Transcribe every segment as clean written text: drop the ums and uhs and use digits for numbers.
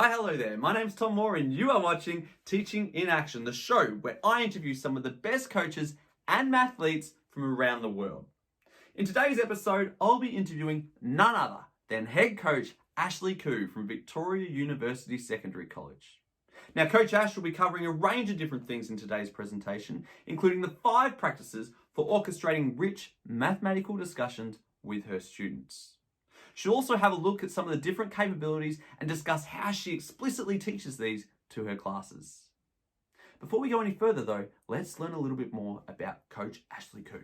Why hello there, my name's Tom Moore and you are watching Teaching in Action, the show where I interview some of the best coaches and mathletes from around the world. In today's episode, I'll be interviewing none other than head coach Ashley Koo from Victoria University Secondary College. Now, Coach Ash will be covering a range of different things in today's presentation, including the 5 practices for orchestrating rich mathematical discussions with her students. She'll also have a look at some of the different capabilities and discuss how she explicitly teaches these to her classes. Before we go any further though, let's learn a little bit more about Coach Ashley Koo.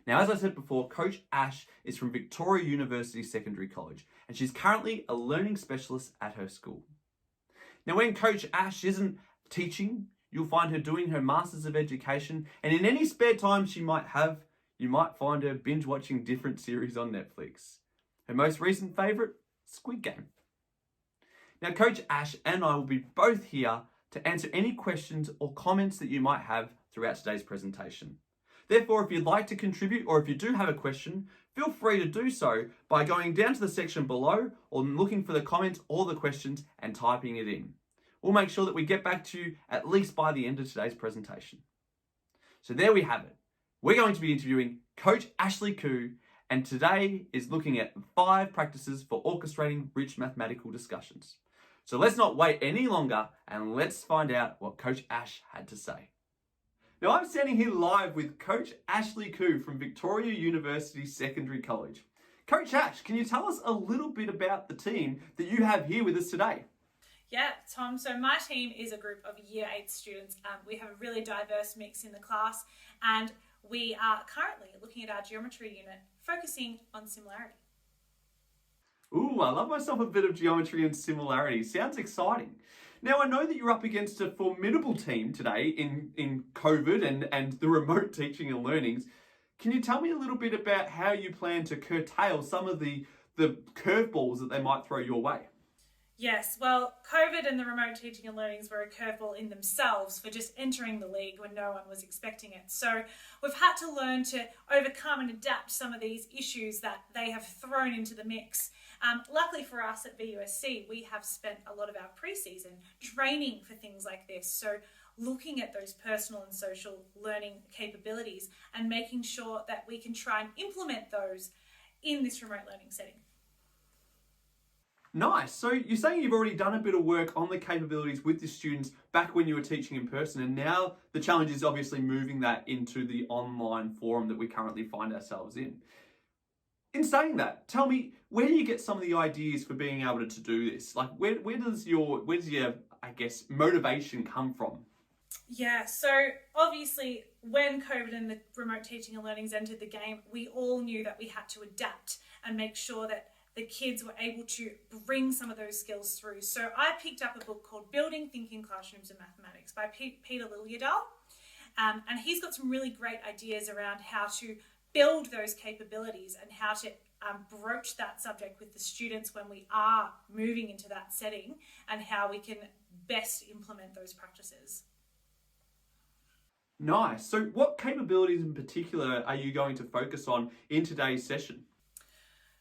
Now, as I said before, Coach Ash is from Victoria University Secondary College and she's currently a learning specialist at her school. Now, when Coach Ash isn't teaching, you'll find her doing her Masters of Education, and in any spare time she might have, you might find her binge watching different series on Netflix. Her most recent favourite, Squid Game. Now, Coach Ash and I will be both here to answer any questions or comments that you might have throughout today's presentation. Therefore, if you'd like to contribute or if you do have a question, feel free to do so by going down to the section below or looking for the comments or the questions and typing it in. We'll make sure that we get back to you at least by the end of today's presentation. So there we have it. We're going to be interviewing Coach Ashley Koo, and today is looking at 5 practices for orchestrating rich mathematical discussions. So let's not wait any longer and let's find out what Coach Ash had to say. Now, I'm standing here live with Coach Ashley Koo from Victoria University Secondary College. Coach Ash, can you tell us a little bit about the team that you have here with us today? Yeah, Tom. So my team is a group of Year 8 students. We have a really diverse mix in the class, and we are currently looking at our geometry unit, focusing on similarity. Ooh, I love myself a bit of geometry and similarity. Sounds exciting. Now, I know that you're up against a formidable team today in COVID and the remote teaching and learnings. Can you tell me a little bit about how you plan to curtail some of the curveballs that they might throw your way? Yes, well, COVID and the remote teaching and learnings were a curveball in themselves for just entering the league when no one was expecting it. So we've had to learn to overcome and adapt some of these issues that they have thrown into the mix. Luckily for us at VUSC, we have spent a lot of our pre-season training for things like this. So looking at those personal and social learning capabilities and making sure that we can try and implement those in this remote learning setting. Nice. So you're saying you've already done a bit of work on the capabilities with the students back when you were teaching in person, and now the challenge is obviously moving that into the online forum that we currently find ourselves in. In saying that, tell me, where do you get some of the ideas for being able to do this? Like, where does your I guess, motivation come from? Yeah, so obviously when COVID and the remote teaching and learnings entered the game, we all knew that we had to adapt and make sure that the kids were able to bring some of those skills through. So I picked up a book called Building Thinking Classrooms in Mathematics by Peter Liljedahl. And he's got some really great ideas around how to build those capabilities and how to broach that subject with the students when we are moving into that setting, and how we can best implement those practices. Nice. So what capabilities in particular are you going to focus on in today's session?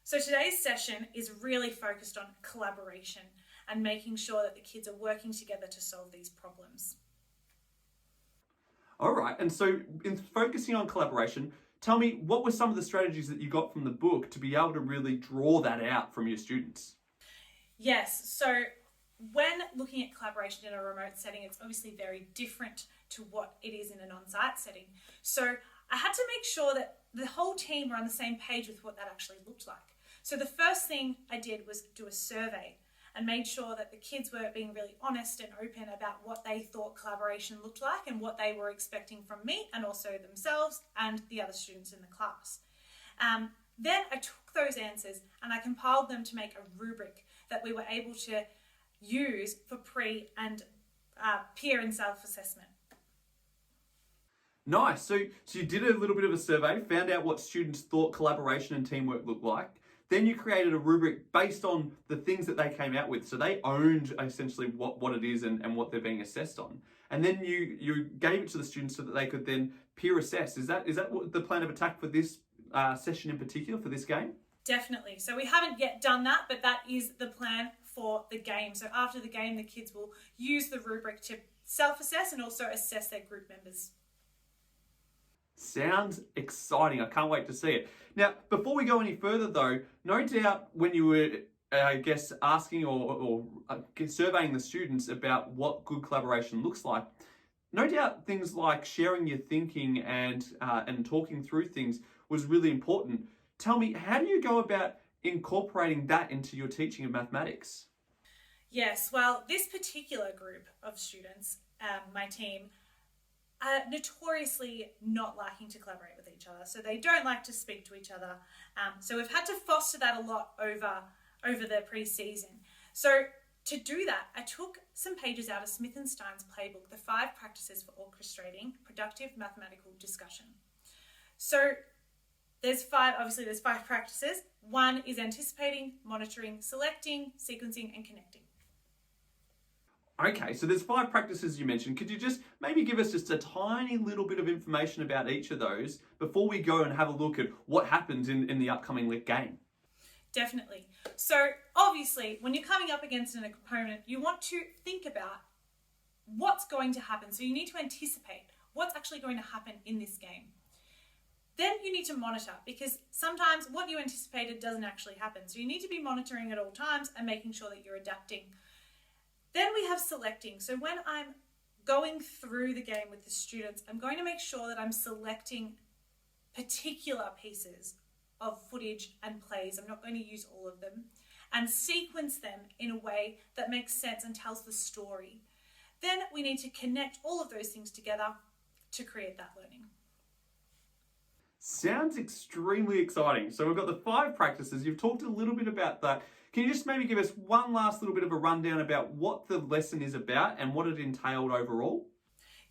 So today's session is really focused on collaboration and making sure that the kids are working together to solve these problems. All right. And so in focusing on collaboration, tell me, what were some of the strategies that you got from the book to be able to really draw that out from your students? Yes. So when looking at collaboration in a remote setting, it's obviously very different to what it is in an on-site setting. So I had to make sure that the whole team were on the same page with what that actually looked like. So the first thing I did was do a survey and made sure that the kids were being really honest and open about what they thought collaboration looked like and what they were expecting from me and also themselves and the other students in the class. Then I took those answers and I compiled them to make a rubric that we were able to use for pre and peer and self-assessment. Nice. So you did a little bit of a survey, found out what students thought collaboration and teamwork looked like. Then you created a rubric based on the things that they came out with. So they owned essentially what it is and what they're being assessed on. And then you gave it to the students so that they could then peer assess. Is that what the plan of attack for this session in particular, for this game? Definitely. So we haven't yet done that, but that is the plan for the game. So after the game, the kids will use the rubric to self-assess and also assess their group members. Sounds exciting. I can't wait to see it. Now, before we go any further though, no doubt when you were, asking or surveying the students about what good collaboration looks like, no doubt things like sharing your thinking and talking through things was really important. Tell me, how do you go about incorporating that into your teaching of mathematics? Yes, well, this particular group of students, my team, are notoriously not liking to collaborate with each other. So they don't like to speak to each other. So we've had to foster that a lot over the pre-season. So to do that, I took some pages out of Smith & Stein's playbook, the 5 practices for orchestrating productive mathematical discussion. So there's 5 practices. 1 is anticipating, monitoring, selecting, sequencing, and connecting. Okay, so there's 5 practices you mentioned. Could you just maybe give us just a tiny little bit of information about each of those before we go and have a look at what happens in the upcoming lit game? Definitely. So obviously, when you're coming up against an opponent, you want to think about what's going to happen. So you need to anticipate what's actually going to happen in this game. Then you need to monitor, because sometimes what you anticipated doesn't actually happen. So you need to be monitoring at all times and making sure that you're adapting. Then we have selecting. So when I'm going through the game with the students, I'm going to make sure that I'm selecting particular pieces of footage and plays. I'm not going to use all of them, and sequence them in a way that makes sense and tells the story. Then we need to connect all of those things together to create that learning. Sounds extremely exciting. So we've got the 5 practices. You've talked a little bit about that. Can you just maybe give us one last little bit of a rundown about what the lesson is about and what it entailed overall?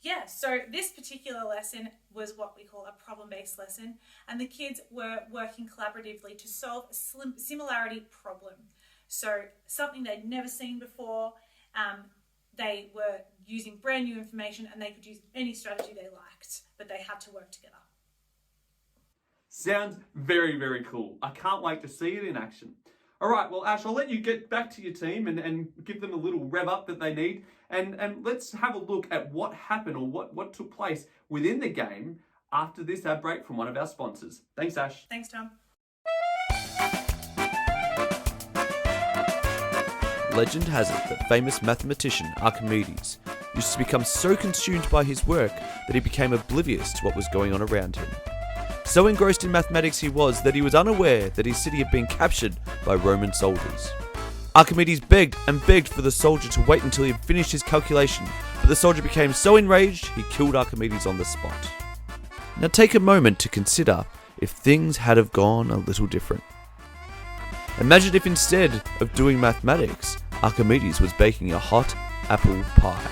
Yeah, so this particular lesson was what we call a problem-based lesson, and the kids were working collaboratively to solve a similarity problem. So something they'd never seen before, they were using brand new information, and they could use any strategy they liked, but they had to work together. Sounds very, very cool. I can't wait to see it in action. All right, well, Ash, I'll let you get back to your team and give them a little rev up that they need. And let's have a look at what happened or what took place within the game after this ad break from one of our sponsors. Thanks, Ash. Thanks, Tom. Legend has it that famous mathematician Archimedes used to become so consumed by his work that he became oblivious to what was going on around him. So engrossed in mathematics he was that he was unaware that his city had been captured by Roman soldiers. Archimedes begged and begged for the soldier to wait until he had finished his calculation, but the soldier became so enraged he killed Archimedes on the spot. Now take a moment to consider if things had have gone a little different. Imagine if instead of doing mathematics, Archimedes was baking a hot apple pie.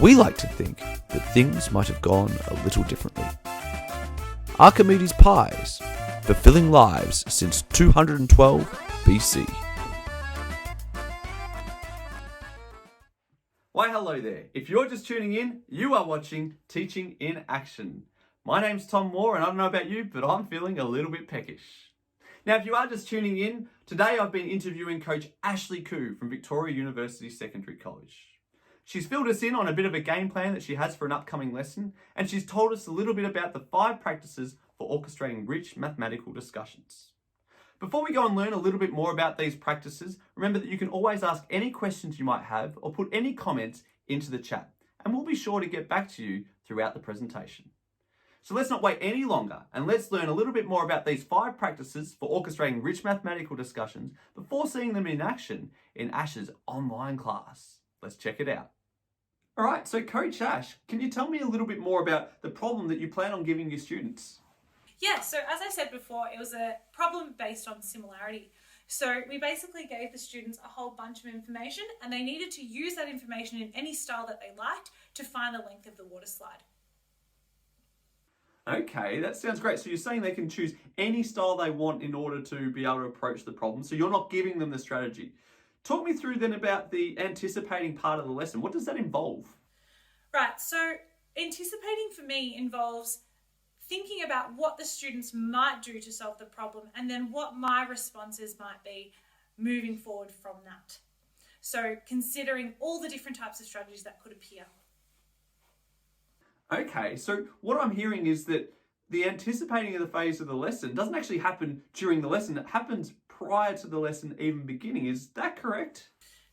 We like to think that things might have gone a little differently. Archimedes' pies, fulfilling lives since 212 BC. Why, hello there. If you're just tuning in, you are watching Teaching in Action. My name's Tom Moore, and I don't know about you, but I'm feeling a little bit peckish. Now, if you are just tuning in, today I've been interviewing Coach Ashley Koo from Victoria University Secondary College. She's filled us in on a bit of a game plan that she has for an upcoming lesson, and she's told us a little bit about the 5 practices for orchestrating rich mathematical discussions. Before we go and learn a little bit more about these practices, remember that you can always ask any questions you might have or put any comments into the chat, and we'll be sure to get back to you throughout the presentation. So let's not wait any longer, and let's learn a little bit more about these 5 practices for orchestrating rich mathematical discussions before seeing them in action in Ash's online class. Let's check it out. All right, so Coach Ash, can you tell me a little bit more about the problem that you plan on giving your students? Yeah, so as I said before, it was a problem based on similarity. So we basically gave the students a whole bunch of information, and they needed to use that information in any style that they liked to find the length of the water slide. Okay, that sounds great. So you're saying they can choose any style they want in order to be able to approach the problem. So you're not giving them the strategy. Talk me through then about the anticipating part of the lesson. What does that involve? Right, so Anticipating for me involves thinking about what the students might do to solve the problem and then what my responses might be moving forward from that. So considering all the different types of strategies that could appear. Okay, so what I'm hearing is that the anticipating of the phase of the lesson doesn't actually happen during the lesson. It happens prior to the lesson even beginning. Is that correct?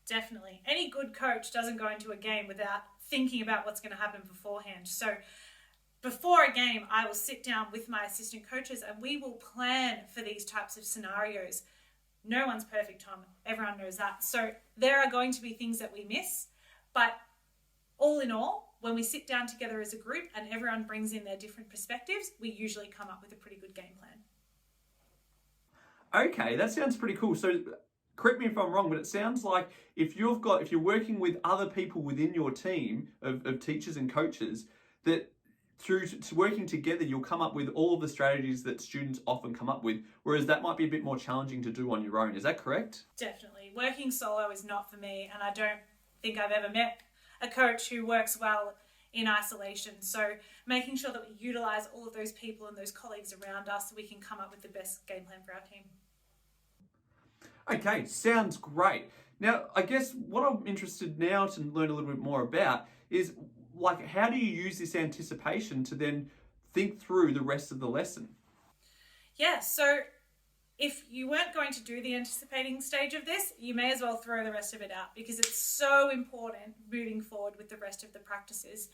Definitely. Any good coach doesn't go into a game without thinking about what's going to happen beforehand. So before a game, I will sit down with my assistant coaches and we will plan for these types of scenarios. No one's perfect, Tom. Everyone knows that. So there are going to be things that we miss, but all in all, when we sit down together as a group and everyone brings in their different perspectives, we usually come up with a pretty good game plan. Okay, that sounds pretty cool. So correct me if I'm wrong, but it sounds like if you're working with other people within your team of teachers and coaches, that through working together, you'll come up with all of the strategies that students often come up with, whereas that might be a bit more challenging to do on your own. Is that correct? Definitely. Working solo is not for me, and I don't think I've ever met a coach who works well in isolation. So making sure that we utilize all of those people and those colleagues around us so we can come up with the best game plan for our team. Okay, sounds great. Now, I guess what I'm interested now to learn a little bit more about is, like, how do you use this anticipation to then think through the rest of the lesson? Yeah, so if you weren't going to do the anticipating stage of this, you may as well throw the rest of it out because it's so important moving forward with the rest of the practices.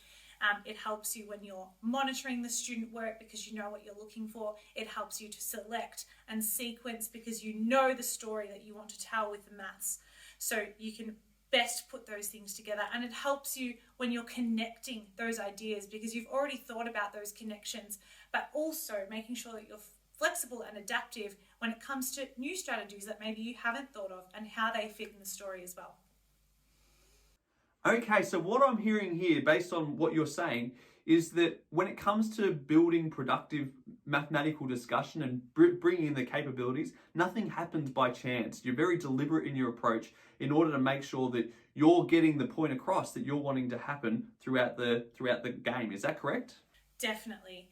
It helps you when you're monitoring the student work because you know what you're looking for. It helps you to select and sequence because you know the story that you want to tell with the maths. So you can best put those things together, and it helps you when you're connecting those ideas because you've already thought about those connections, but also making sure that you're flexible and adaptive when it comes to new strategies that maybe you haven't thought of and how they fit in the story as well. Okay, so what I'm hearing here, based on what you're saying, is that when it comes to building productive mathematical discussion and bringing in the capabilities, nothing happens by chance. You're very deliberate in your approach in order to make sure that you're getting the point across that you're wanting to happen throughout the game. Is that correct? Definitely.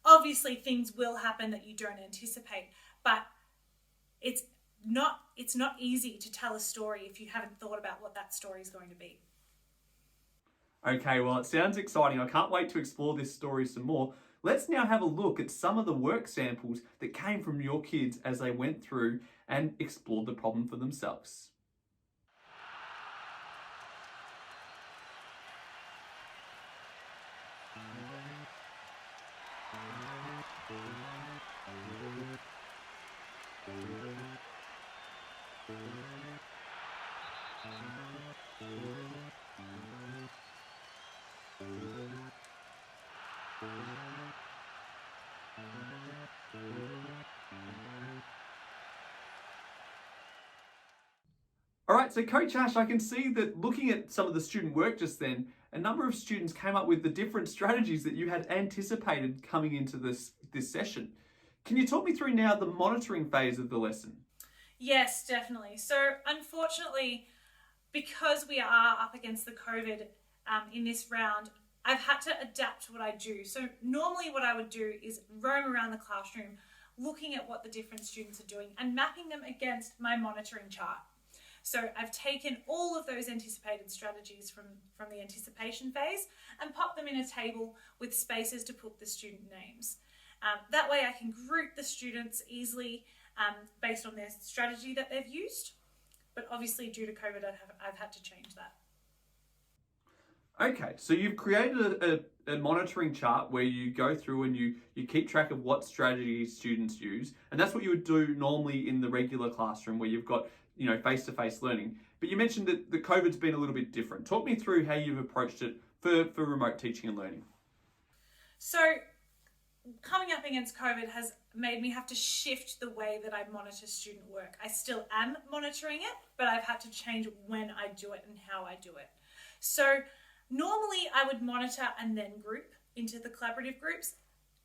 Obviously, things will happen that you don't anticipate, but it's not easy to tell a story if you haven't thought about what that story is going to be. Okay, well, it sounds exciting. I can't wait to explore this story some more. Let's now have a look at some of the work samples that came from your kids as they went through and explored the problem for themselves. All right, so Coach Ash, I can see that looking at some of the student work just then, a number of students came up with the different strategies that you had anticipated coming into this session. Can you talk me through now the monitoring phase of the lesson? Yes, definitely. So unfortunately, because we are up against the COVID in this round, I've had to adapt what I do. So normally what I would do is roam around the classroom, looking at what the different students are doing and mapping them against my monitoring chart. So I've taken all of those anticipated strategies from the anticipation phase and popped them in a table with spaces to put the student names. That way I can group the students easily based on their strategy that they've used. But obviously due to COVID, I've had to change that. Okay, so you've created a monitoring chart where you go through and you keep track of what strategies students use. And that's what you would do normally in the regular classroom where you've got face-to-face learning. But you mentioned that the COVID's been a little bit different. Talk me through how you've approached it for remote teaching and learning. So coming up against COVID has made me have to shift the way that I monitor student work. I still am monitoring it, but I've had to change when I do it and how I do it. So normally I would monitor and then group into the collaborative groups.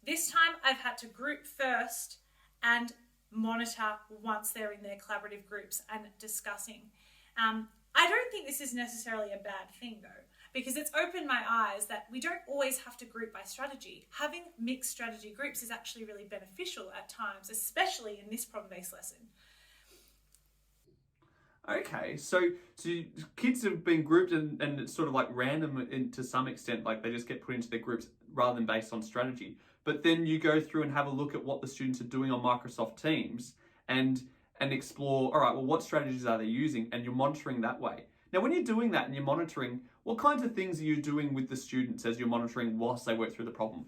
This time I've had to group first and monitor once they're in their collaborative groups and discussing. I don't think this is necessarily a bad thing though, because it's opened my eyes that we don't always have to group by strategy. Having mixed strategy groups is actually really beneficial at times, especially in this problem-based lesson. Okay, so kids have been grouped and it's sort of like random to some extent, like they just get put into their groups rather than based on strategy. But then you go through and have a look at what the students are doing on Microsoft Teams and explore, all right, well, what strategies are they using? And you're monitoring that way. Now, when you're doing that and you're monitoring, what kinds of things are you doing with the students as you're monitoring whilst they work through the problem?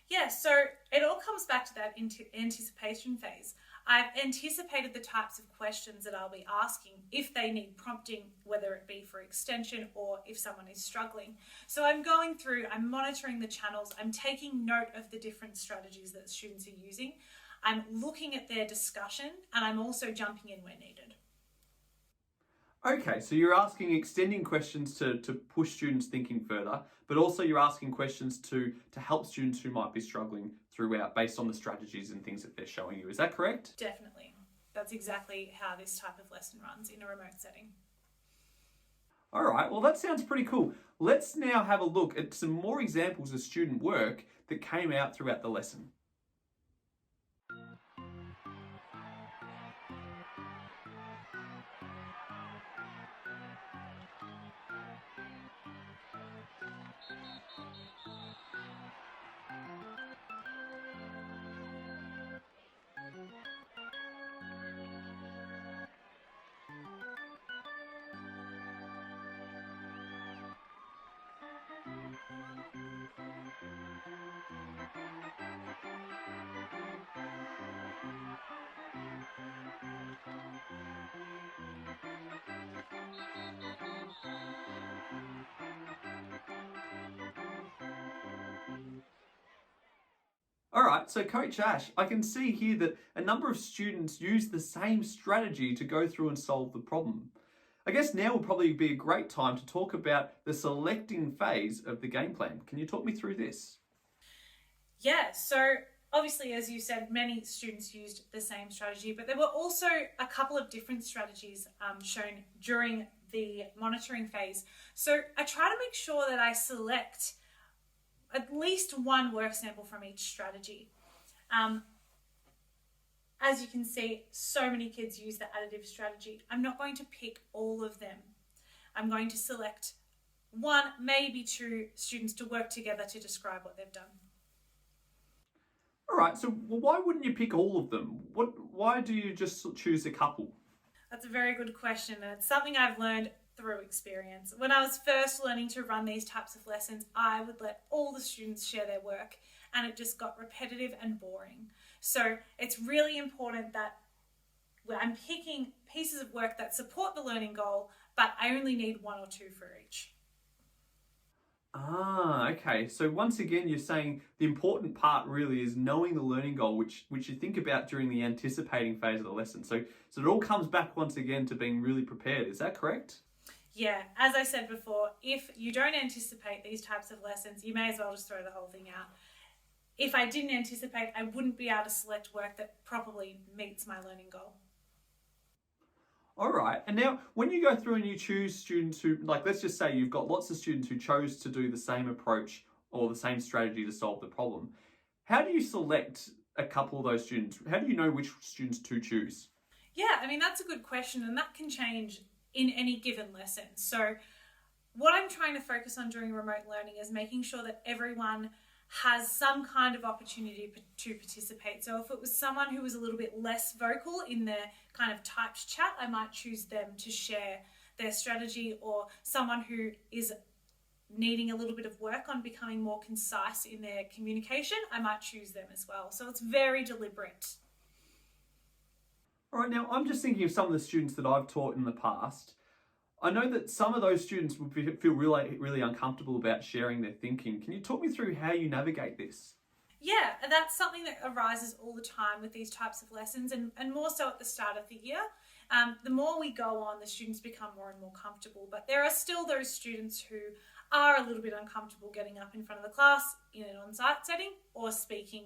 Yeah, so it all comes back to that anticipation phase. I've anticipated the types of questions that I'll be asking if they need prompting, whether it be for extension or if someone is struggling. So I'm going through, I'm monitoring the channels, I'm taking note of the different strategies that students are using, I'm looking at their discussion, and I'm also jumping in where needed. Okay, so you're asking extending questions to push students thinking further, but also you're asking questions to help students who might be struggling throughout based on the strategies and things that they're showing you. Is that correct? Definitely. That's exactly how this type of lesson runs in a remote setting. All right, well, that sounds pretty cool. Let's now have a look at some more examples of student work that came out throughout the lesson. All right, so Coach Ash, I can see here that a number of students use the same strategy to go through and solve the problem. I guess now will probably be a great time to talk about the selecting phase of the game plan. Can you talk me through this? Yeah, so obviously, as you said, many students used the same strategy, but there were also a couple of different strategies shown during the monitoring phase. So I try to make sure that I select at least one work sample from each strategy. As you can see, so many kids use the additive strategy. I'm not going to pick all of them. I'm going to select one, maybe two students to work together to describe what they've done. All right, so why wouldn't you pick all of them? Why do you just choose a couple? That's a very good question, and it's something I've learned through experience. When I was first learning to run these types of lessons, I would let all the students share their work, and it just got repetitive and boring. So it's really important that I'm picking pieces of work that support the learning goal, but I only need one or two for each. Ah, okay. So once again, you're saying the important part really is knowing the learning goal, which you think about during the anticipating phase of the lesson. So it all comes back once again to being really prepared. Is that correct? Yeah, as I said before, if you don't anticipate these types of lessons, you may as well just throw the whole thing out. If I didn't anticipate, I wouldn't be able to select work that properly meets my learning goal. All right. And now when you go through and you choose students who, like, let's just say you've got lots of students who chose to do the same approach or the same strategy to solve the problem, how do you select a couple of those students? How do you know which students to choose? Yeah, I mean, that's a good question, and that can change in any given lesson. So what I'm trying to focus on during remote learning is making sure that everyone has some kind of opportunity to participate. So if it was someone who was a little bit less vocal in their kind of typed chat, I might choose them to share their strategy, or someone who is needing a little bit of work on becoming more concise in their communication, I might choose them as well. So it's very deliberate. All right, now I'm just thinking of some of the students that I've taught in the past. I know that some of those students would feel really uncomfortable about sharing their thinking. Can you talk me through how you navigate this? Yeah, and that's something that arises all the time with these types of lessons, and more so at the start of the year. The more we go on, the students become more and more comfortable, but there are still those students who are a little bit uncomfortable getting up in front of the class in an on-site setting or speaking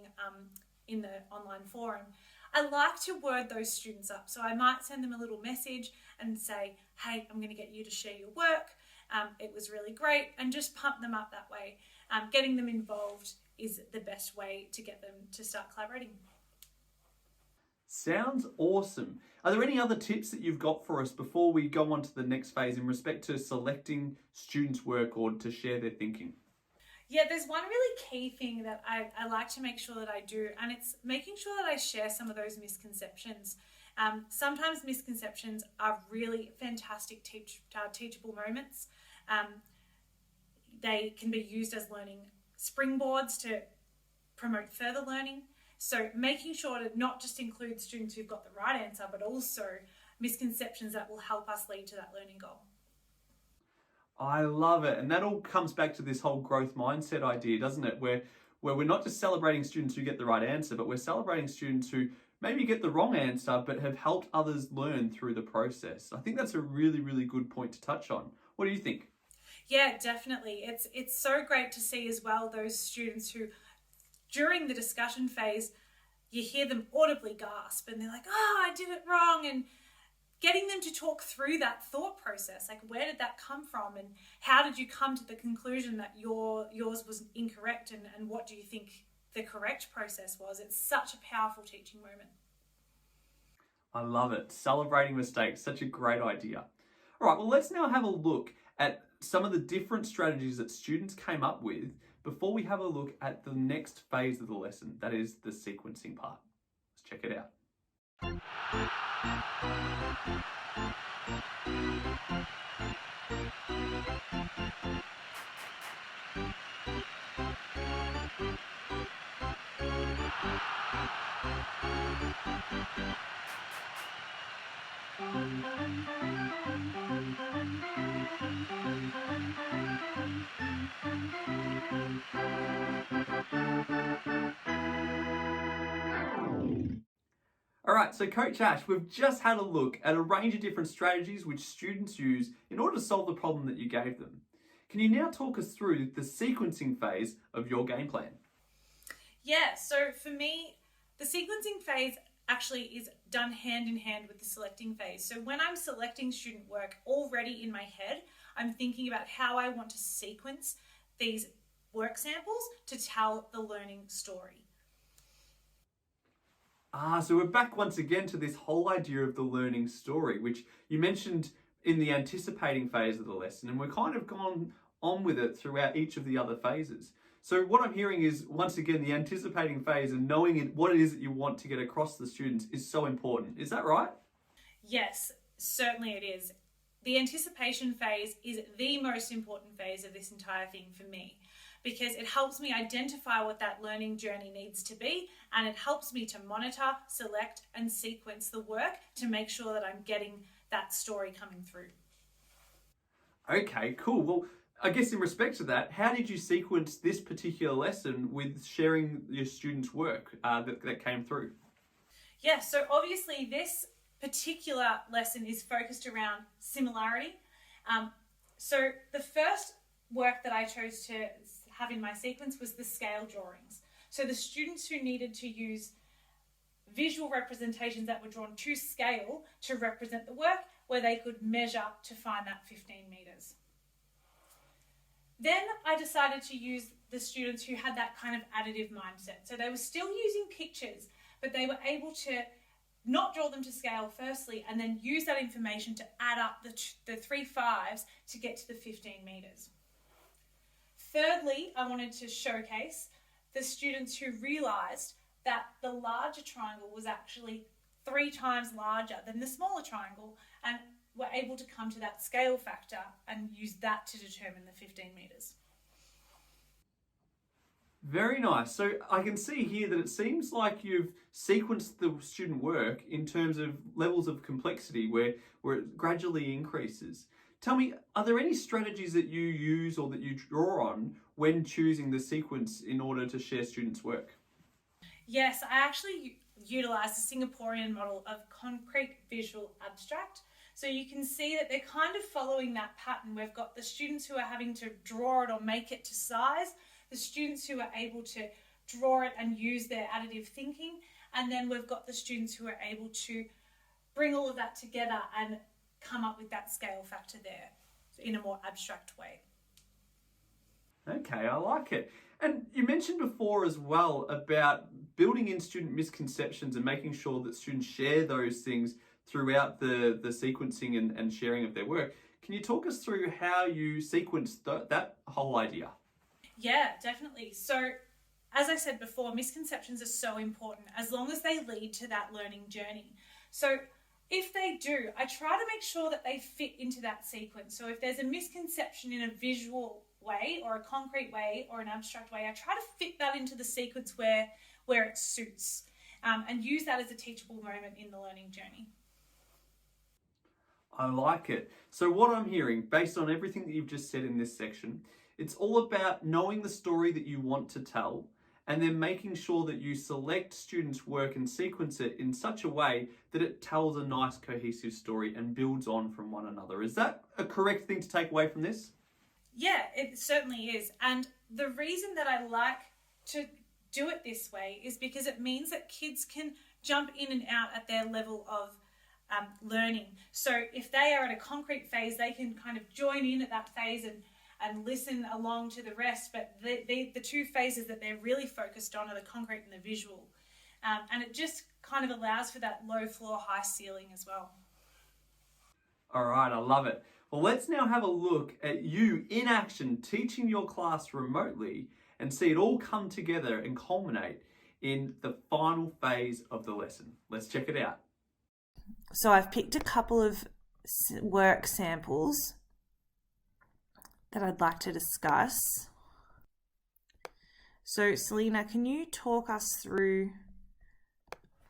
in the online forum. I like to word those students up. So I might send them a little message and say, hey, I'm going to get you to share your work. it was really great, and just pump them up that way. Getting them involved is the best way to get them to start collaborating. Sounds awesome. Are there any other tips that you've got for us before we go on to the next phase in respect to selecting students' work or to share their thinking? Yeah, there's one really key thing that I like to make sure that I do, and it's making sure that I share some of those misconceptions. Sometimes misconceptions are really fantastic teachable moments. They can be used as learning springboards to promote further learning. So making sure to not just include students who've got the right answer, but also misconceptions that will help us lead to that learning goal. I love it. And that all comes back to this whole growth mindset idea, doesn't it? Where we're not just celebrating students who get the right answer, but we're celebrating students who maybe get the wrong answer, but have helped others learn through the process. I think that's a really, really good point to touch on. What do you think? Yeah, definitely. It's so great to see as well those students who, during the discussion phase, you hear them audibly gasp and they're like, oh, I did it wrong. And getting them to talk through that thought process, like where did that come from and how did you come to the conclusion that yours was incorrect, and what do you think the correct process was? It's such a powerful teaching moment. I love it. Celebrating mistakes, such a great idea. All right, well, let's now have a look at some of the different strategies that students came up with before we have a look at the next phase of the lesson, that is the sequencing part. Let's check it out. All right, so Coach Ash, we've just had a look at a range of different strategies which students use in order to solve the problem that you gave them. Can you now talk us through the sequencing phase of your game plan? Yeah, so for me, the sequencing phase actually is done hand in hand with the selecting phase. So when I'm selecting student work, already in my head, I'm thinking about how I want to sequence these work samples to tell the learning story. So we're back once again to this whole idea of the learning story, which you mentioned in the anticipating phase of the lesson, and we're kind of gone on with it throughout each of the other phases. So what I'm hearing is, once again, the anticipating phase and knowing what it is that you want to get across to the students is so important. Is that right? Yes, certainly it is. The anticipation phase is the most important phase of this entire thing for me, because it helps me identify what that learning journey needs to be, and it helps me to monitor, select, and sequence the work to make sure that I'm getting that story coming through. Okay, cool. Well, I guess in respect to that, how did you sequence this particular lesson with sharing your students' work that came through? Yeah, so obviously this particular lesson is focused around similarity. So the first work that I chose to have in my sequence was the scale drawings. So the students who needed to use visual representations that were drawn to scale to represent the work, where they could measure to find that 15 meters. Then I decided to use the students who had that kind of additive mindset. So they were still using pictures, but they were able to not draw them to scale firstly, and then use that information to add up the 3 5s to get to the 15 meters. Thirdly, I wanted to showcase the students who realized that the larger triangle was actually 3 times larger than the smaller triangle, and were able to come to that scale factor and use that to determine the 15 meters. Very nice. So I can see here that it seems like you've sequenced the student work in terms of levels of complexity where it gradually increases. Tell me, are there any strategies that you use or that you draw on when choosing the sequence in order to share students' work? Yes, I actually utilize the Singaporean model of concrete visual abstract. So you can see that they're kind of following that pattern. We've got the students who are having to draw it or make it to size, the students who are able to draw it and use their additive thinking, and then we've got the students who are able to bring all of that together and come up with that scale factor there. in a more abstract way. Okay, I like it. And you mentioned before as well about building in student misconceptions and making sure that students share those things throughout the sequencing and sharing of their work. Can you talk us through how you sequence that whole idea? Yeah, definitely. So, as I said before, misconceptions are so important as long as they lead to that learning journey. So, if they do, I try to make sure that they fit into that sequence. So, if there's a misconception in a visual way or a concrete way or an abstract way, I try to fit that into the sequence where it suits, and use that as a teachable moment in the learning journey. I like it. So what I'm hearing, based on everything that you've just said in this section, it's all about knowing the story that you want to tell and then making sure that you select students' work and sequence it in such a way that it tells a nice cohesive story and builds on from one another. Is that a correct thing to take away from this? Yeah, it certainly is. And the reason that I like to do it this way is because it means that kids can jump in and out at their level of learning. So if they are at a concrete phase, they can kind of join in at that phase and listen along to the rest. But the two phases that they're really focused on are the concrete and the visual. And it just kind of allows for that low floor, high ceiling as well. All right, I love it. Well, let's now have a look at you in action, teaching your class remotely, and see it all come together and culminate in the final phase of the lesson. Let's check it out. So I've picked a couple of work samples that I'd like to discuss. So Selena, can you talk us through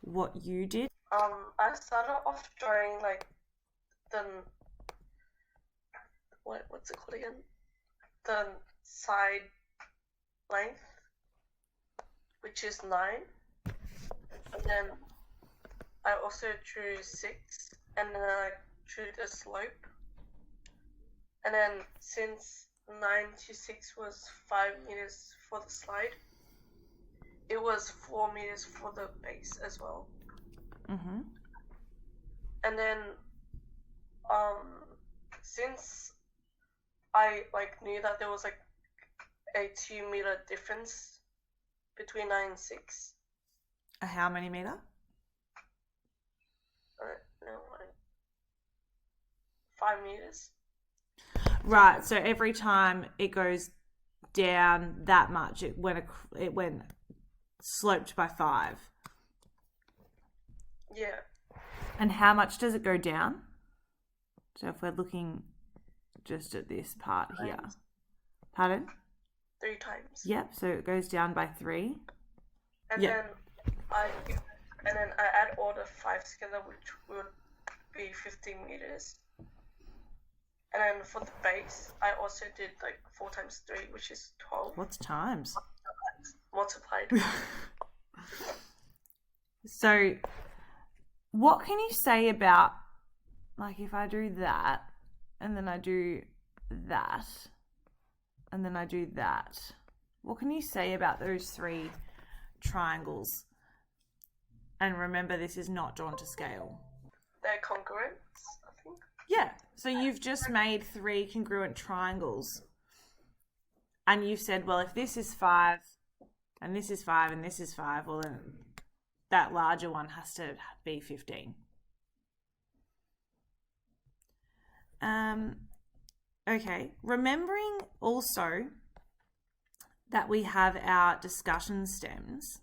what you did? I started off drawing like the what's it called again? The side length, which is 9, and then I also drew 6, and then I drew the slope, and then since 9 to 6 was 5 meters for the slide, it was 4 meters for the base as well. Mm-hmm. And then since I knew that there was like a 2 meter difference between 9 and 6. A how many meter? No, 5 meters. Right. So every time it goes down that much, it went sloped by 5. Yeah. And how much does it go down? So if we're looking just at this part here. Pardon? 3 times. Yep. So it goes down by 3. And Yep. then I add all the 5s together, which would be 15 meters. And then for the base, I also did like 4 times 3, which is 12. What's times? Multiplied. So what can you say about, like, if I do that, and then I do that, and then I do that, what can you say about those 3 triangles? And remember, this is not drawn to scale. They're congruent, I think. Yeah, so you've just made 3 congruent triangles. And you've said, well, if this is 5, and this is 5, and this is 5, well, then that larger one has to be 15. Okay, remembering also that we have our discussion stems.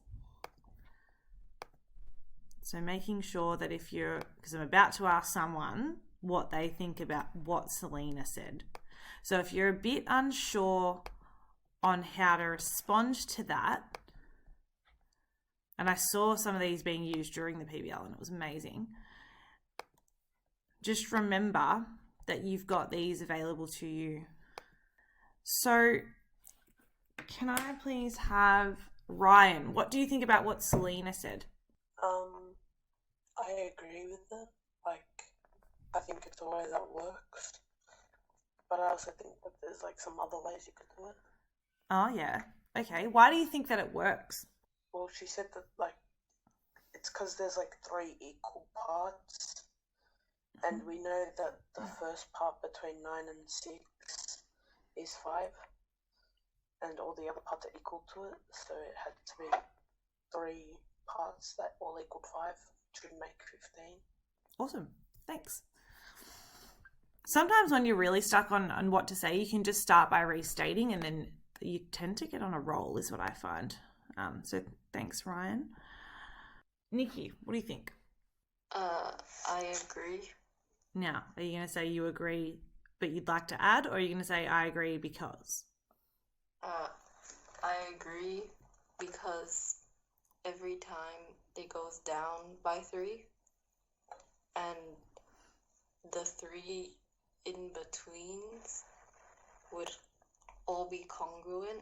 So making sure that because I'm about to ask someone what they think about what Selena said. So if you're a bit unsure on how to respond to that, and I saw some of these being used during the PBL and it was amazing, just remember that you've got these available to you. So can I please have Ryan? What do you think about what Selena said? I agree with it. I think it's a way that works. But I also think that there's some other ways you could do it. Oh, yeah. Okay. Why do you think that it works? Well, she said that it's because there's 3 equal parts. And we know that the first part between 9 and 6 is 5, and all the other parts are equal to it, so it had to be 3 parts that all equaled 5 to make 15. Awesome. Thanks. Sometimes when you're really stuck on what to say, you can just start by restating and then you tend to get on a roll, is what I find. So thanks, Ryan. Nikki, what do you think? I agree. Now, are you going to say you agree but you'd like to add, or are you going to say I agree because? I agree because every time it goes down by 3, and the 3 in betweens would all be congruent.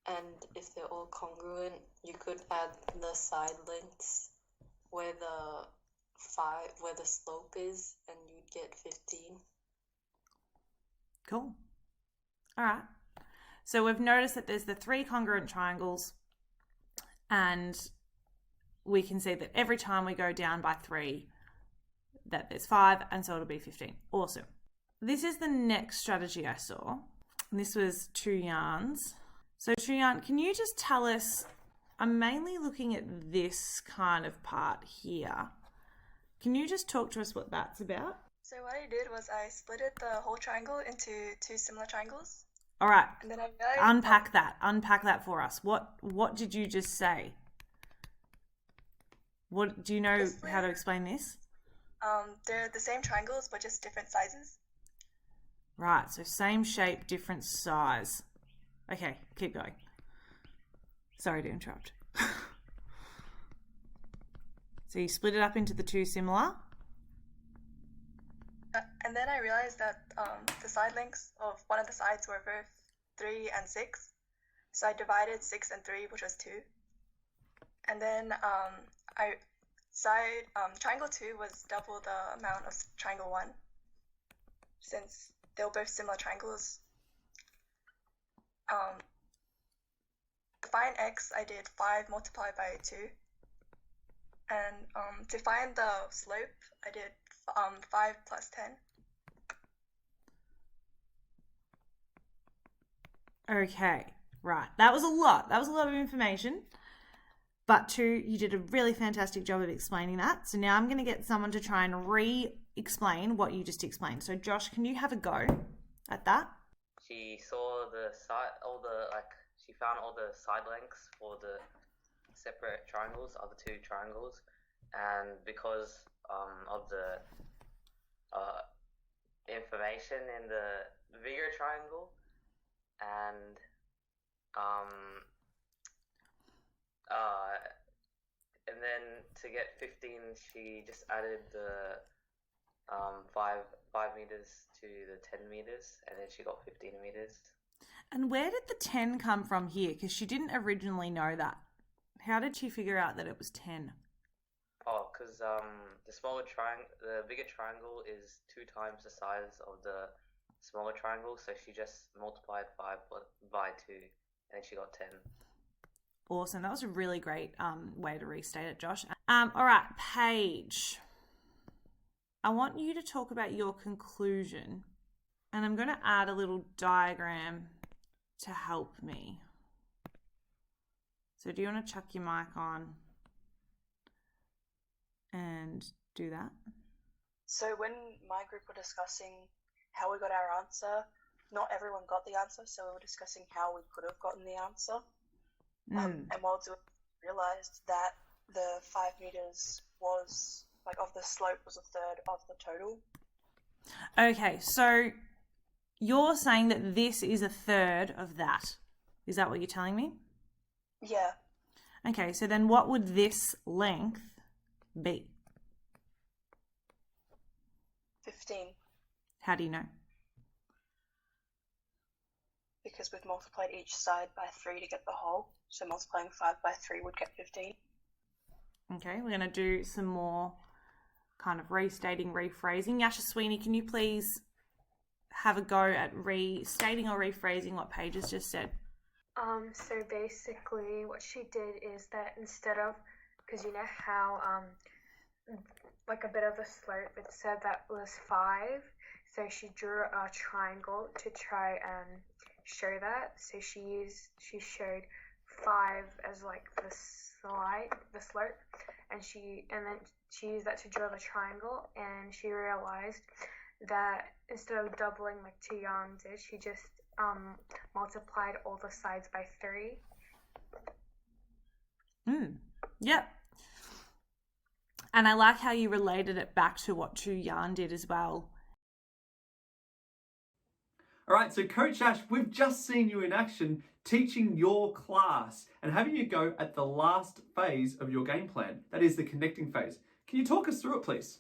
And if they're all congruent, you could add the side lengths where the slope is, and you'd get 15. Cool. All right. So we've noticed that there's the 3 congruent triangles, and we can see that every time we go down by 3, that there's 5, and so it'll be 15. Awesome. This is the next strategy I saw. And this was 2 yarns. So 2 yarn, can you just tell us, I'm mainly looking at this kind of part here. Can you just talk to us what that's about? So what I did was I split the whole triangle into 2 similar triangles. All right. And then I realized... Unpack that for us. What did you just say? What do you know how to explain this? They're the same triangles, but just different sizes. Right, so same shape, different size. Okay, keep going. Sorry to interrupt. So you split it up into the 2 similar? And then I realized that the side lengths of one of the sides were both 3 and 6. So I divided 6 and 3, which was 2. And then triangle 2 was double the amount of triangle 1, since they were both similar triangles. To find x, I did 5 multiplied by 2. And to find the slope, I did 5 plus 10. Okay, right. That was a lot. That was a lot of information. But 2, you did a really fantastic job of explaining that. So now I'm going to get someone to try and re-explain what you just explained. So Josh, can you have a go at that? She saw she found all the side lengths for the separate triangles, other 2 triangles, and because of the information in the bigger triangle, and then to get 15, she just added the 5 meters to the 10 meters, and then she got 15 meters. And where did the 10 come from here? Because she didn't originally know that. How did she figure out that it was 10? Oh, because the bigger triangle is 2 times the size of the smaller triangle, so she just multiplied 5 by 2, and then she got 10. Awesome. That was a really great way to restate it, Josh. All right, Paige. I want you to talk about your conclusion, and I'm going to add a little diagram to help me. So do you want to chuck your mic on and do that? So when my group were discussing how we got our answer, not everyone got the answer, so we were discussing how we could have gotten the answer. And while doing it, realized that the 5 meters was, of the slope was a third of the total. Okay, so you're saying that this is a third of that. Is that what you're telling me? Yeah. Okay, so then what would this length be? 15. How do you know? Because we've multiplied each side by 3 to get the whole. So multiplying 5 by 3 would get 15. Okay, we're going to do some more kind of restating, rephrasing. Yasha Sweeney, can you please have a go at restating or rephrasing what Paige has just said? So basically what she did is that instead of, because you know how like a bit of a slope. It said that was 5, so she drew a triangle to try and show that. So she showed 5 as like the slope, and then she used that to draw the triangle, and she realized that instead of doubling like Tian did, she just multiplied all the sides by 3. Yep. And I like how you related it back to what Tu Yan did as well. All right, so Coach Ash, we've just seen you in action teaching your class and having you go at the last phase of your game plan. That is the connecting phase. Can you talk us through it, please?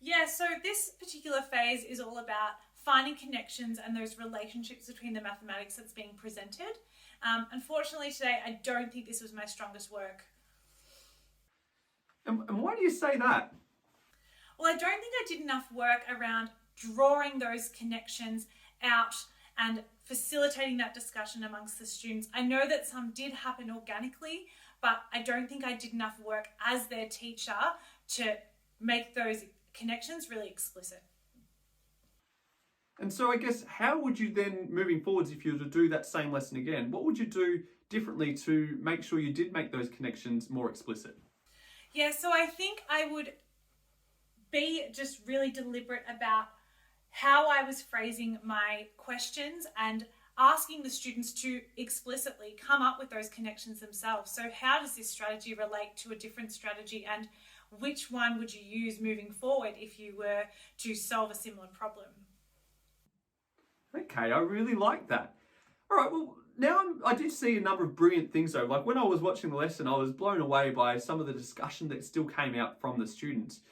Yeah, so this particular phase is all about finding connections and those relationships between the mathematics that's being presented. Unfortunately today, I don't think this was my strongest work. And why do you say that? Well, I don't think I did enough work around drawing those connections out and facilitating that discussion amongst the students. I know that some did happen organically, but I don't think I did enough work as their teacher to make those connections really explicit. And so I guess, how would you then, moving forwards, if you were to do that same lesson again, what would you do differently to make sure you did make those connections more explicit? Yeah, so I think I would be just really deliberate about how I was phrasing my questions and asking the students to explicitly come up with those connections themselves. So how does this strategy relate to a different strategy, and which one would you use moving forward if you were to solve a similar problem? Okay, I really like that. All right, well, now I did see a number of brilliant things though. Like when I was watching the lesson, I was blown away by some of the discussion that still came out from the students.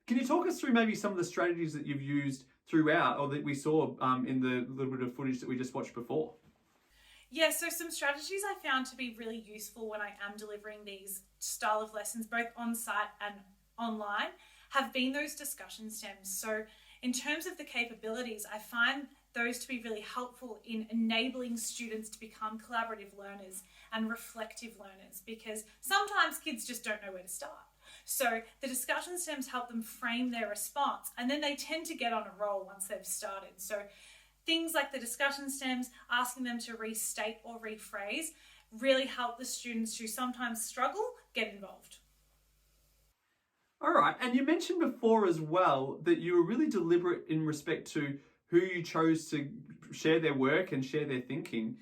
Can you talk us through maybe some of the strategies that you've used throughout, or that we saw in the little bit of footage that we just watched before? Yeah, so some strategies I found to be really useful when I am delivering these style of lessons, both on site and online, have been those discussion stems. So in terms of the capabilities, I find those to be really helpful in enabling students to become collaborative learners and reflective learners, because sometimes kids just don't know where to start. So the discussion stems help them frame their response, and then they tend to get on a roll once they've started. So things like the discussion stems, asking them to restate or rephrase, really help the students who sometimes struggle get involved. All right, and you mentioned before as well that you were really deliberate in respect to who you chose to share their work and share their thinking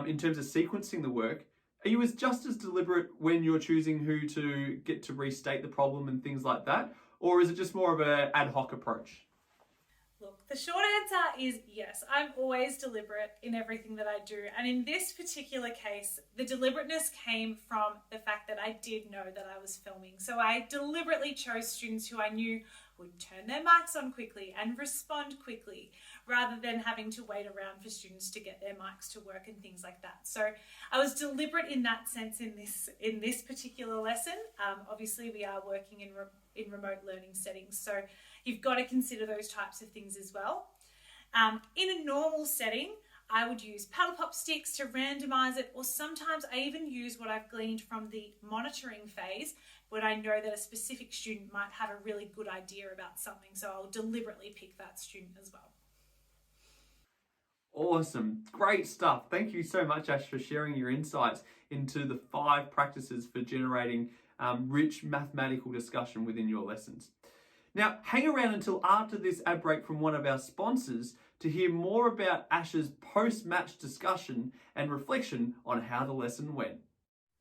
in terms of sequencing the work. Are you just as deliberate when you're choosing who to get to restate the problem and things like that? Or is it just more of an ad hoc approach? Look, the short answer is yes. I'm always deliberate in everything that I do. And in this particular case, the deliberateness came from the fact that I did know that I was filming. So I deliberately chose students who I knew would turn their mics on quickly and respond quickly, rather than having to wait around for students to get their mics to work and things like that. So I was deliberate in that sense in this particular lesson. Obviously, we are working in remote learning settings, so you've got to consider those types of things as well. In a normal setting, I would use paddle pop sticks to randomize it, or sometimes I even use what I've gleaned from the monitoring phase when I know that a specific student might have a really good idea about something, so I'll deliberately pick that student as well. Awesome, great stuff. Thank you so much, Ash, for sharing your insights into the 5 practices for generating rich mathematical discussion within your lessons. Now, hang around until after this ad break from one of our sponsors to hear more about Ash's post-match discussion and reflection on how the lesson went.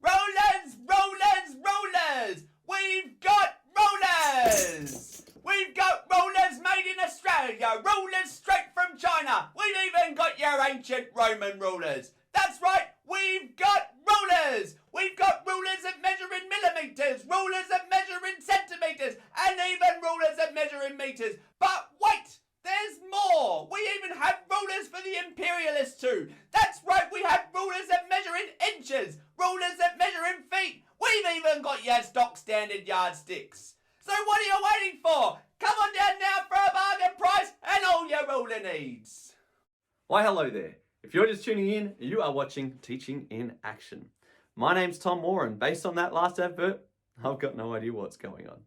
Rollers, rollers, rollers! We've got rollers! We've got rollers made in Australia, rollers straight from China. We've even got your ancient Roman rulers. That's right, we've got rulers. We've got rulers that measure in millimeters, rulers that measure in centimeters, and even rulers that measure in meters. But wait, there's more. We even have rulers for the imperialists too. That's right, we have rulers that measure in inches, rulers that measure in feet. We've even got your stock standard yardsticks. So what are you waiting for? Come on down now for a bargain price and all your ruler needs. Why, hello there. If you're just tuning in, you are watching Teaching in Action. My name's Tom Moore, and based on that last advert, I've got no idea what's going on.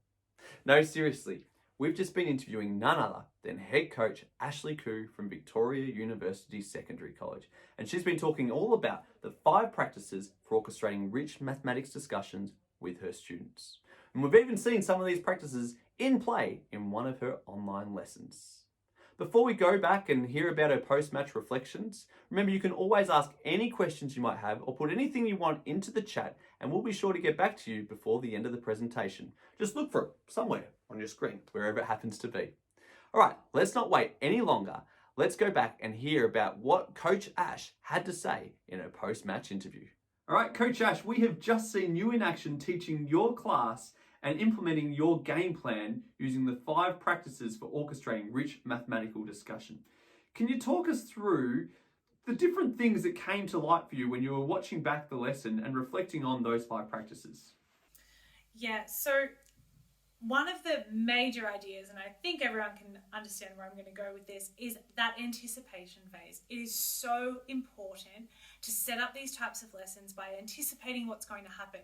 No, seriously, we've just been interviewing none other than head coach Ashley Koo from Victoria University Secondary College. And she's been talking all about the 5 practices for orchestrating rich mathematics discussions with her students. And we've even seen some of these practices in play in one of her online lessons. Before we go back and hear about her post-match reflections, remember you can always ask any questions you might have or put anything you want into the chat, and we'll be sure to get back to you before the end of the presentation. Just look for it somewhere on your screen, wherever it happens to be. All right, let's not wait any longer. Let's go back and hear about what Coach Ash had to say in her post-match interview. All right, Coach Ash, we have just seen you in action teaching your class and implementing your game plan using the 5 practices for orchestrating rich mathematical discussion. Can you talk us through the different things that came to light for you when you were watching back the lesson and reflecting on those 5 practices? Yeah, so one of the major ideas, and I think everyone can understand where I'm going to go with this, is that anticipation phase. It is so important to set up these types of lessons by anticipating what's going to happen,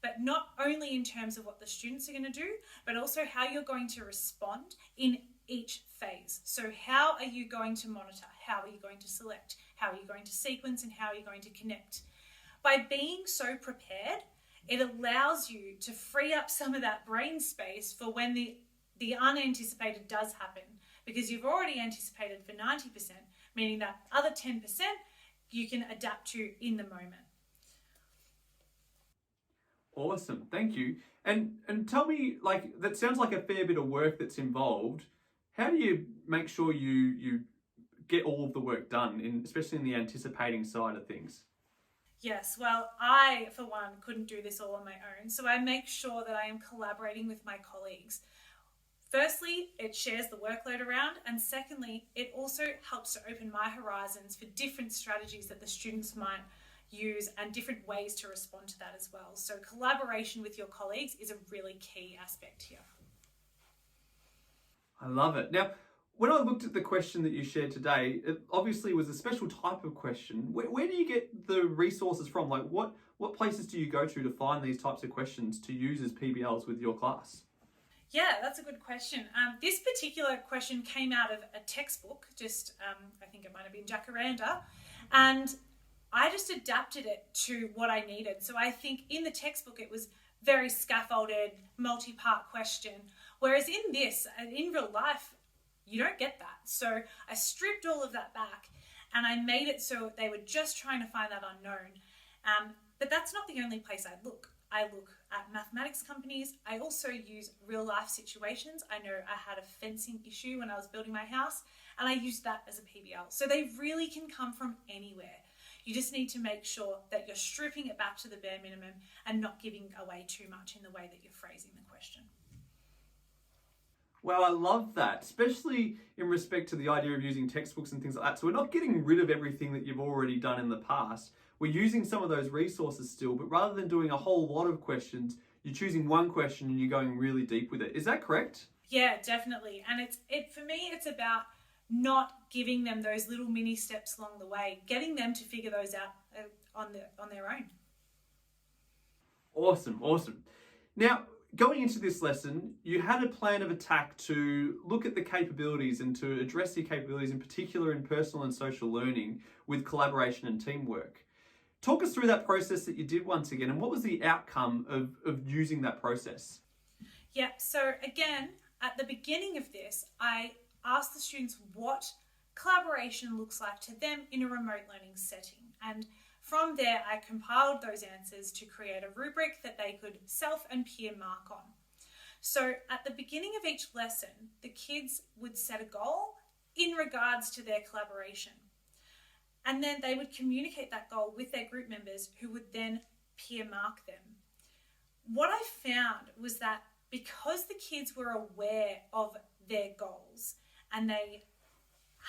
but not only in terms of what the students are going to do, but also how you're going to respond in each phase. So how are you going to monitor? How are you going to select? How are you going to sequence? And how are you going to connect? By being so prepared, it allows you to free up some of that brain space for when the unanticipated does happen, because you've already anticipated for 90%, meaning that other 10% you can adapt to in the moment. Awesome, thank you. And tell me, like, that sounds like a fair bit of work that's involved. How do you make sure you get all of the work done, especially in the anticipating side of things? Yes, well, I, for one, couldn't do this all on my own, so I make sure that I am collaborating with my colleagues. Firstly, it shares the workload around, and secondly, it also helps to open my horizons for different strategies that the students might use and different ways to respond to that as well. So collaboration with your colleagues is a really key aspect here. I love it. Now, when I looked at the question that you shared today, it obviously was a special type of question. Where do you get the resources from? Like, what places do you go to find these types of questions to use as PBLs with your class? Yeah, that's a good question. This particular question came out of a textbook, I think it might have been Jacaranda, and I just adapted it to what I needed. So I think in the textbook it was very scaffolded, multi-part question, whereas in this, in real life, you don't get that. So I stripped all of that back and I made it so they were just trying to find that unknown. But that's not the only place I look. I look at mathematics companies. I also use real life situations. I know I had a fencing issue when I was building my house and I used that as a PBL. So they really can come from anywhere. You just need to make sure that you're stripping it back to the bare minimum and not giving away too much in the way that you're phrasing the question. Well, I love that, especially in respect to the idea of using textbooks and things like that. So we're not getting rid of everything that you've already done in the past. We're using some of those resources still, but rather than doing a whole lot of questions, you're choosing one question and you're going really deep with it. Is that correct? Yeah, definitely. And for me, it's about not giving them those little mini steps along the way, getting them to figure those out on their own. Awesome. Now, going into this lesson, you had a plan of attack to look at the capabilities and to address your capabilities, in particular in personal and social learning with collaboration and teamwork. Talk us through that process that you did once again, and what was the outcome of using that process? Yeah, so again, at the beginning of this, I asked the students what collaboration looks like to them in a remote learning setting. And from there, I compiled those answers to create a rubric that they could self and peer mark on. So at the beginning of each lesson, the kids would set a goal in regards to their collaboration. And then they would communicate that goal with their group members who would then peer mark them. What I found was that because the kids were aware of their goals and they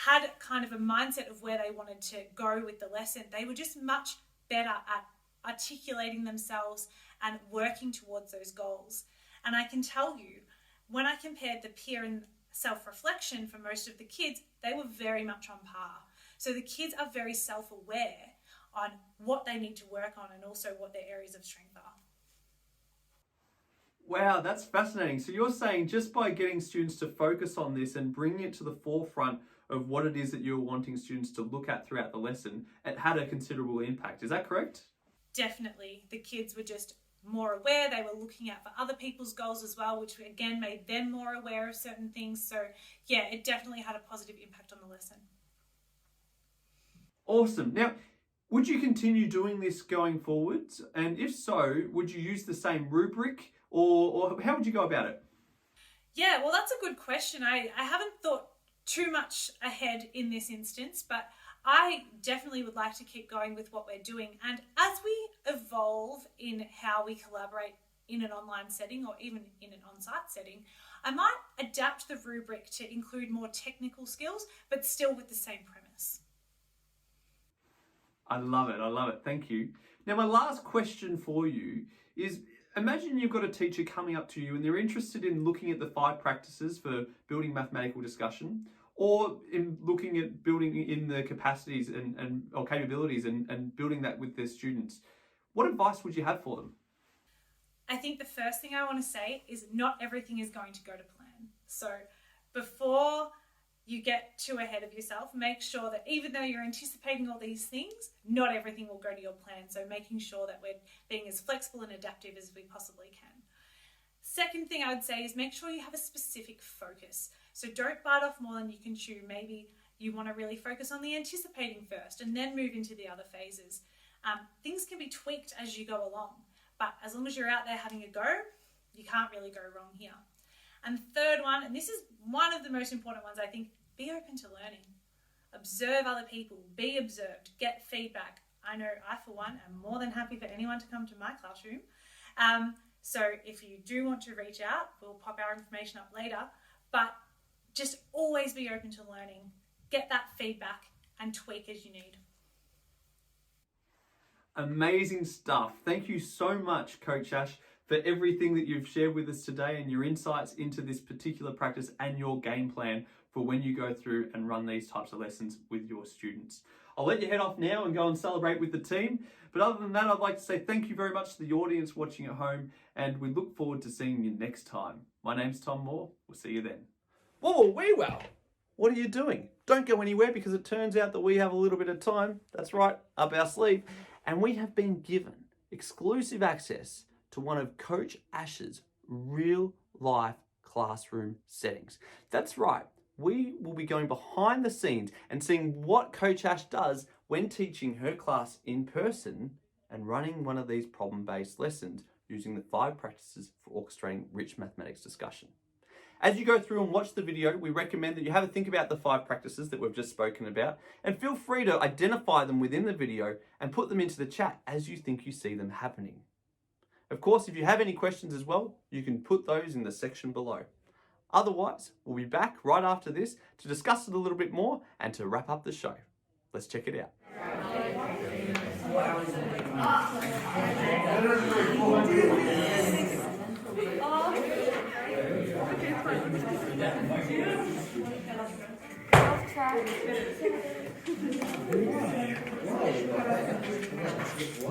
had kind of a mindset of where they wanted to go with the lesson, they were just much better at articulating themselves and working towards those goals. And I can tell you, when I compared the peer and self-reflection for most of the kids, they were very much on par. So the kids are very self-aware on what they need to work on and also what their areas of strength are. Wow, that's fascinating. So you're saying just by getting students to focus on this and bringing it to the forefront of what it is that you're wanting students to look at throughout the lesson, it had a considerable impact. Is that correct? Definitely. The kids were just more aware. They were looking out for other people's goals as well, which again made them more aware of certain things. So yeah, it definitely had a positive impact on the lesson. Awesome. Now, would you continue doing this going forwards? And if so, would you use the same rubric or how would you go about it? Yeah, well, that's a good question. I haven't thought too much ahead in this instance, but I definitely would like to keep going with what we're doing. And as we evolve in how we collaborate in an online setting or even in an on-site setting, I might adapt the rubric to include more technical skills, but still with the same premise. I love it. I love it. Thank you. Now, my last question for you is, imagine you've got a teacher coming up to you and they're interested in looking at the 5 practices for building mathematical discussion, or in looking at building in the capacities or capabilities and building that with their students. What advice would you have for them? I think the first thing I want to say is not everything is going to go to plan. So before you get too ahead of yourself, make sure that even though you're anticipating all these things, not everything will go to your plan. So making sure that we're being as flexible and adaptive as we possibly can. Second thing I would say is make sure you have a specific focus. So don't bite off more than you can chew. Maybe you want to really focus on the anticipating first and then move into the other phases. Things can be tweaked as you go along, but as long as you're out there having a go, you can't really go wrong here. And the third one, and this is one of the most important ones, I think, be open to learning. Observe other people, be observed, get feedback. I know I, for one, am more than happy for anyone to come to my classroom. So if you do want to reach out, we'll pop our information up later, but just always be open to learning, get that feedback and tweak as you need. Amazing stuff. Thank you so much, Coach Ash, for everything that you've shared with us today and your insights into this particular practice and your game plan for when you go through and run these types of lessons with your students. I'll let you head off now and go and celebrate with the team. But other than that, I'd like to say thank you very much to the audience watching at home, and we look forward to seeing you next time. My name's Tom Moore. We'll see you then. Whoa, wee wow. What are you doing? Don't go anywhere, because it turns out that we have a little bit of time, that's right, up our sleeve, and we have been given exclusive access to one of Coach Ash's real life classroom settings. That's right. We will be going behind the scenes and seeing what Coach Ash does when teaching her class in person and running one of these problem-based lessons using the 5 practices for orchestrating rich mathematics discussion. As you go through and watch the video, we recommend that you have a think about the 5 practices that we've just spoken about, and feel free to identify them within the video and put them into the chat as you think you see them happening. Of course, if you have any questions as well, you can put those in the section below. Otherwise, we'll be back right after this to discuss it a little bit more and to wrap up the show. Let's check it out.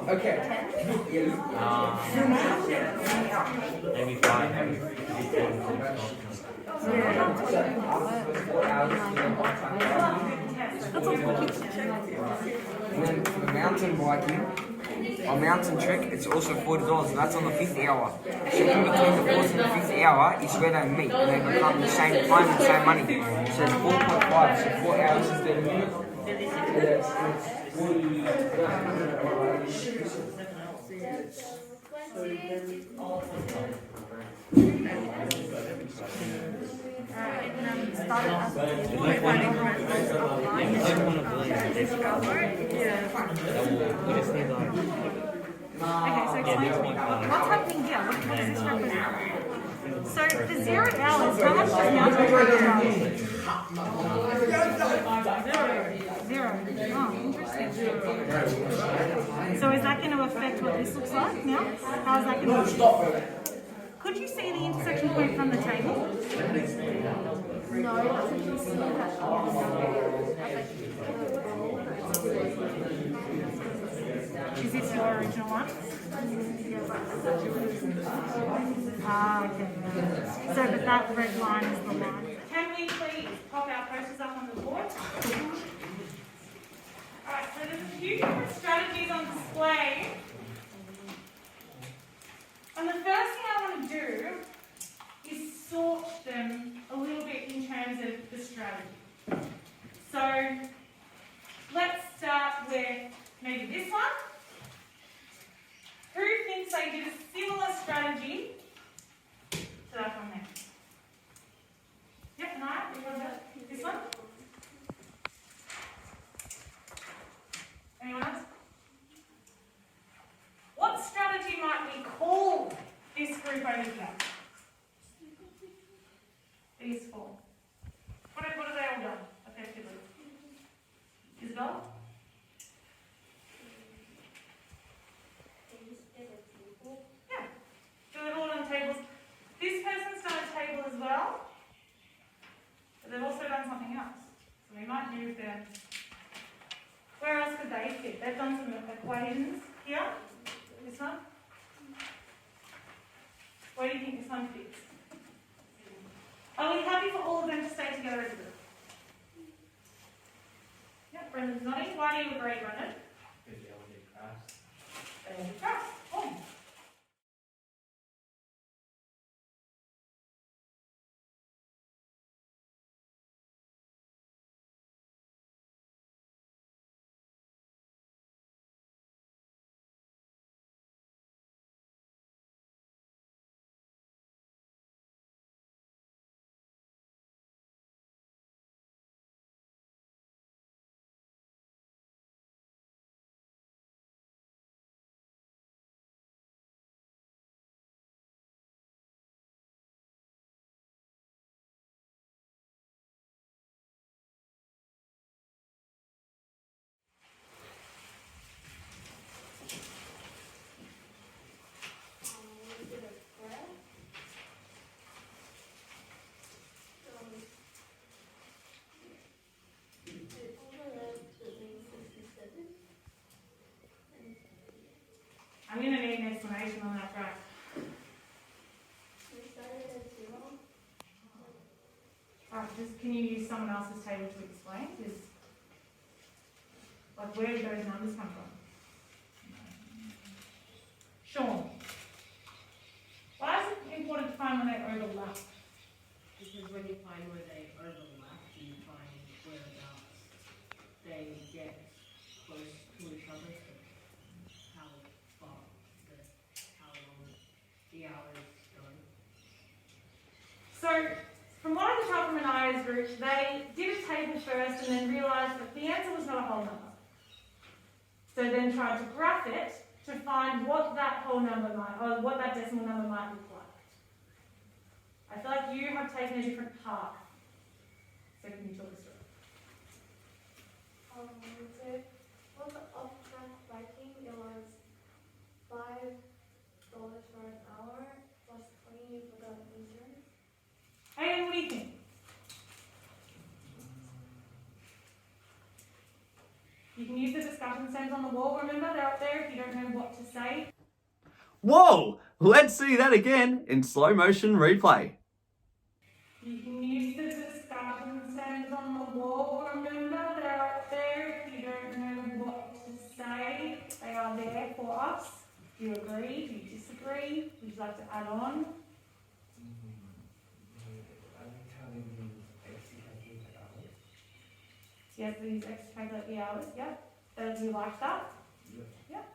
Okay. Maybe 5. And then for the mountain biking, or mountain trek, it's also $40. That's on the 5th hour. So in between the 4th and the 5th hour is where they meet and they become the same time and same money. So it's 4.5, so 4 hours instead of minutes. Okay, so explain to me. What's happening here? What does this represent? So for 0 hours, how much does mountain bike charge? 0. Oh, interesting. So is that going to affect what this looks like now? How is that going to affect? Could you see the intersection point from the table? No, I can see that. Is this your original one? Ah, okay. So, but that red line is the line. Can we please pop our posters up on the board? Alright, so there's a few different strategies on display. And the first thing I want to do is sort them a little bit in terms of the strategy. So let's start with maybe this one. Who thinks they did a similar strategy to that one there? Yep, Naya, you got that? This one? Anyone else? What strategy might we call this group over here? These four. What have they all done, effectively? Isabel? Yeah. So they've all done tables. This person's done a table as well. But they've also done something else. So we might move them. Where else could they fit? They've done some equations here. This one. Where do you think this one fits? Are we happy for all of them to stay together as a group? Yep, Brendan's nodding. Why do you agree, Brendan? Because they all did crafts. They all did crafts. Oh. I'm going to need an explanation on that graph. Alright, just can you use someone else's table to explain? Because, like, where did those numbers come from? Sean, why is it important to find when they overlap? Because when you find where they overlap, you find whereabouts they get close to each other, so how far, how long the hours go. So, from what I can tell from an IO's group, they did a table first and then realised that the answer was not a whole number. So then tried to graph it to find what that whole number might, or what that decimal number might look like. I feel like you have taken a different path. So can you talk us through it? So for the upfront writing, it was $5 for an hour plus 20 for the intern. Hey, what do you think? You can use the discussion stems on the wall, remember? They're up there if you don't know what to say. Whoa! Let's see that again in slow motion replay. You can use the discussion stems on the wall, remember? They're up there if you don't know what to say. They are there for us. Do you agree? Do you disagree? Would you like to add on? Yes, these extra calculate the hours, yep. Do you like that? Yep.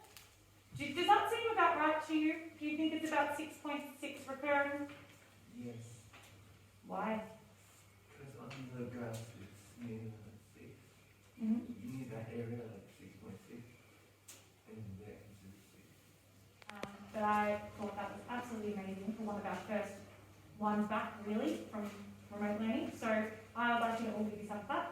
Does that seem about right to you? Do you think it's about 6.6 recurring? Yes. Why? Because on the graph it's near 6. Mm-hmm. You need that area like 6.6. And there it's 6. But I thought that was absolutely amazing for one of our first ones back, really, from remote learning. So I would like you to all give yourself a clap.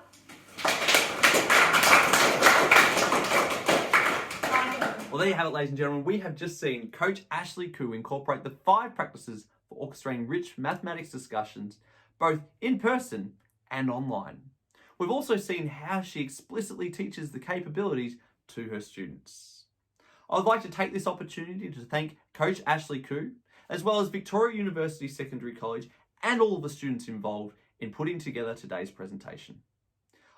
Well, there you have it, ladies and gentlemen. We have just seen Coach Ashley Koo incorporate the 5 practices for orchestrating rich mathematics discussions, both in person and online. We've also seen how she explicitly teaches the capabilities to her students. I'd like to take this opportunity to thank Coach Ashley Koo, as well as Victoria University Secondary College and all of the students involved in putting together today's presentation.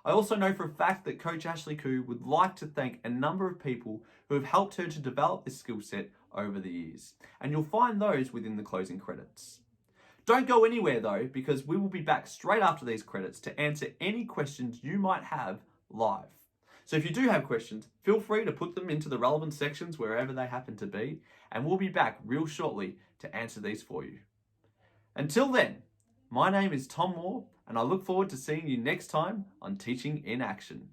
I also know for a fact that Coach Ashley Koo would like to thank a number of people who have helped her to develop this skill set over the years, and you'll find those within the closing credits. Don't go anywhere though, because we will be back straight after these credits to answer any questions you might have live. So if you do have questions, feel free to put them into the relevant sections wherever they happen to be, and we'll be back real shortly to answer these for you. Until then, my name is Tom Moore, and I look forward to seeing you next time on Teaching in Action.